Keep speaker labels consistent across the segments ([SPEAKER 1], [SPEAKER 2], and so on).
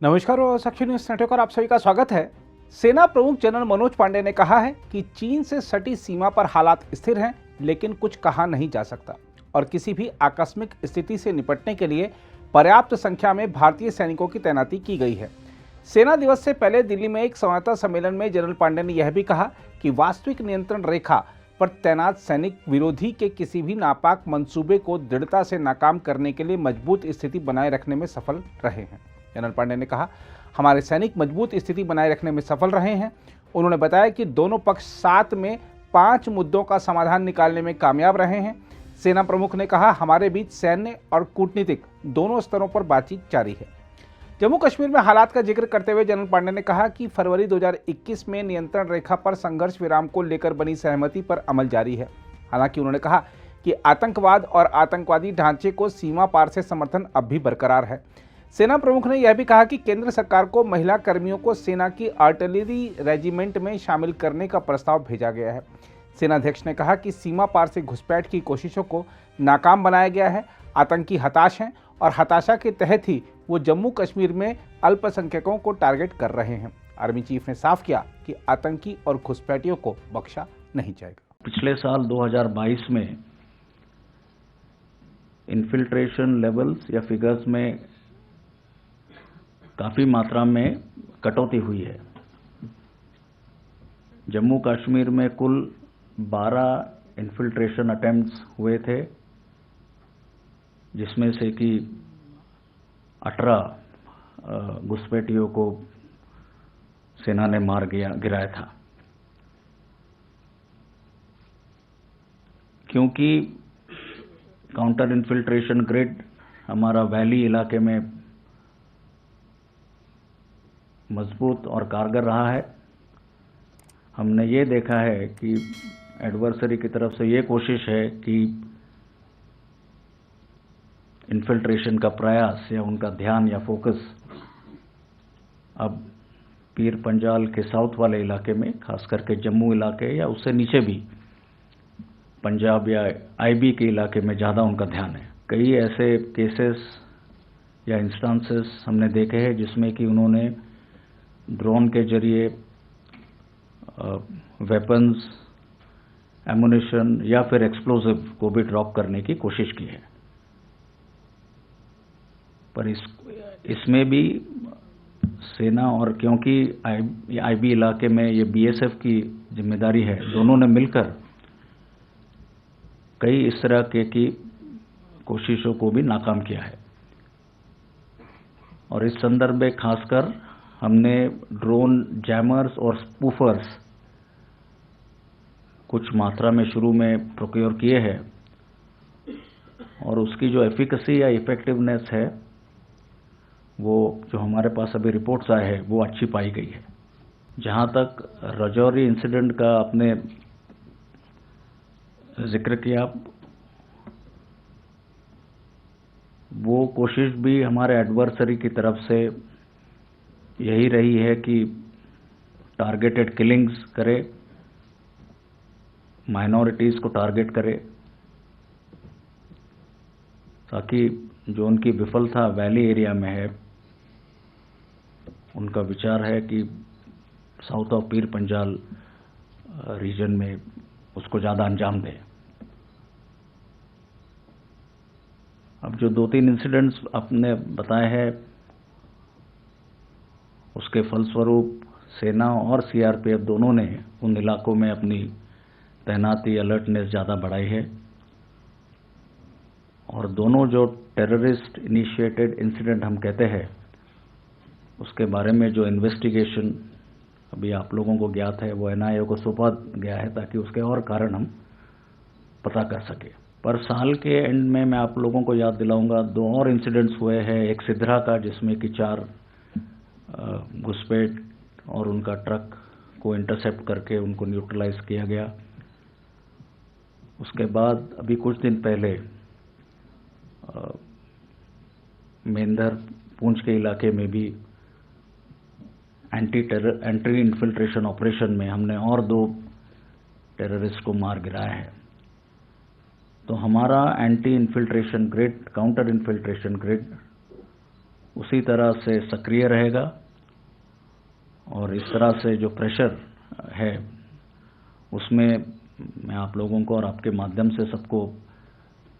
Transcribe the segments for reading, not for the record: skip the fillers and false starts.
[SPEAKER 1] नमस्कार और साक्षी news network और आप सभी का स्वागत है। सेना प्रमुख जनरल मनोज पांडे ने कहा है कि चीन से सटी सीमा पर हालात स्थिर हैं, लेकिन कुछ कहा नहीं जा सकता और किसी भी आकस्मिक स्थिति से निपटने के लिए पर्याप्त संख्या में भारतीय सैनिकों की तैनाती की गई है। सेना दिवस से पहले दिल्ली में एक संवाददाता सम्मेलन में जनरल पांडे ने यह भी कहा कि वास्तविक नियंत्रण रेखा पर तैनात सैनिक विरोधी के किसी भी नापाक मंसूबे को दृढ़ता से नाकाम करने के लिए मजबूत स्थिति बनाए रखने में सफल रहे हैं। जनरल पांडे ने कहा, हमारे सैनिक मजबूत स्थिति बनाए रखने में सफल रहे हैं। उन्होंने बताया कि दोनों पक्ष साथ में 5 मुद्दों का समाधान निकालने में कामयाब रहे हैं। सेना प्रमुख ने कहा, हमारे बीच सैन्य और कूटनीतिक दोनों स्तरों पर बातचीत जारी है। जम्मू कश्मीर में हालात का जिक्र करते हुए जनरल पांडे ने कहा कि फरवरी 2021 में नियंत्रण रेखा पर संघर्ष विराम को लेकर बनी सहमति पर अमल जारी है। हालांकि उन्होंने कहा कि आतंकवाद और आतंकवादी ढांचे को सीमा पार से समर्थन अब भी बरकरार है। सेना प्रमुख ने यह भी कहा कि केंद्र सरकार को महिला कर्मियों को सेना की आर्टिलरी रेजिमेंट में शामिल करने का प्रस्ताव भेजा गया है। सेनाध्यक्ष ने कहा कि सीमा पार से घुसपैठ की कोशिशों को नाकाम बनाया गया है। आतंकी हताश हैं और हताशा के तहत ही वो जम्मू कश्मीर में अल्पसंख्यकों को टारगेट कर रहे हैं। आर्मी चीफ ने साफ किया कि आतंकी और घुसपैठियों को बख्शा नहीं जाएगा।
[SPEAKER 2] पिछले साल 2022 में इन्फिल्ट्रेशन लेवल्स या फिगर्स में काफ़ी मात्रा में कटौती हुई है। जम्मू कश्मीर में कुल 12 इन्फिल्ट्रेशन अटेम्प्ट्स हुए थे, जिसमें से कि 18 घुसपैठियों को सेना ने मार गिराया था। क्योंकि काउंटर इन्फिल्ट्रेशन ग्रिड हमारा वैली इलाके में मजबूत और कारगर रहा है, हमने ये देखा है कि एडवर्सरी की तरफ से ये कोशिश है कि इन्फिल्ट्रेशन का प्रयास या उनका ध्यान या फोकस अब पीर पंजाल के साउथ वाले इलाके में, खास करके जम्मू इलाके या उससे नीचे भी पंजाब या आईबी के इलाके में ज़्यादा उनका ध्यान है। कई ऐसे केसेस या इंस्टांसेस हमने देखे हैं जिसमें कि उन्होंने ड्रोन के जरिए वेपन्स, एमुनिशन या फिर एक्सप्लोजिव को भी ड्रॉप करने की कोशिश की है। पर इसमें भी सेना और क्योंकि आईबी इलाके में ये बीएसएफ की जिम्मेदारी है, दोनों ने मिलकर कई इस तरह की कोशिशों को भी नाकाम किया है। और इस संदर्भ में खासकर हमने ड्रोन जैमर्स और स्पूफर्स कुछ मात्रा में शुरू में प्रोक्योर किए हैं और उसकी जो एफिकेसी या इफेक्टिवनेस है, वो जो हमारे पास अभी रिपोर्ट्स आए हैं वो अच्छी पाई गई है। जहां तक राजौरी इंसिडेंट का आपने जिक्र किया, वो कोशिश भी हमारे एडवर्सरी की तरफ से यही रही है कि टारगेटेड किलिंग्स करे, माइनॉरिटीज को टारगेट करे, ताकि जो उनकी विफलता वैली एरिया में है, उनका विचार है कि south of Pir Panjal reason में उसको ज़्यादा अंजाम दें। अब जो 2-3 इंसिडेंट्स आपने बताए हैं, उसके फलस्वरूप सेना और सीआरपीएफ दोनों ने उन इलाकों में अपनी तैनाती, अलर्टनेस ज़्यादा बढ़ाई है। और दोनों जो टेररिस्ट इनिशिएटेड इंसिडेंट हम कहते हैं, उसके बारे में जो इन्वेस्टिगेशन अभी आप लोगों को ज्ञात है, वो एनआईए को सौंपा गया है ताकि उसके और कारण हम पता कर सके। पर साल के एंड में मैं आप लोगों को याद दिलाऊंगा, 2 और इंसिडेंट्स हुए हैं। एक सिद्धरा का, जिसमें कि 4 घुसपैठ और उनका ट्रक को इंटरसेप्ट करके उनको न्यूट्रलाइज किया गया। उसके बाद अभी कुछ दिन पहले मेंढर पूंछ के इलाके में भी एंटी इन्फिल्ट्रेशन ऑपरेशन में हमने और 2 टेररिस्ट को मार गिराया है। तो हमारा anti infiltration grid, counter infiltration grid उसी तरह से सक्रिय रहेगा और इस तरह से जो प्रेशर है उसमें मैं आप लोगों को और आपके माध्यम से सबको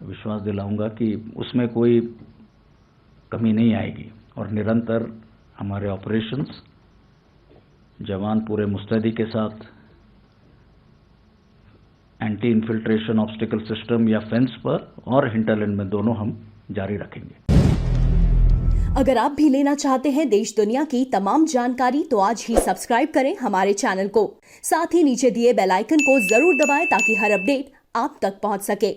[SPEAKER 2] विश्वास दिलाऊंगा कि उसमें कोई कमी नहीं आएगी और निरंतर हमारे ऑपरेशंस जवान पूरे मुस्तैदी के साथ एंटी इन्फिल्ट्रेशन ऑब्स्टिकल सिस्टम या फेंस पर और हिंटरलैंड में दोनों हम जारी रखेंगे।
[SPEAKER 3] अगर आप भी लेना चाहते हैं देश दुनिया की तमाम जानकारी तो आज ही सब्सक्राइब करें हमारे चैनल को। साथ ही नीचे दिए बेल आइकन को जरूर दबाएं ताकि हर अपडेट आप तक पहुंच सके।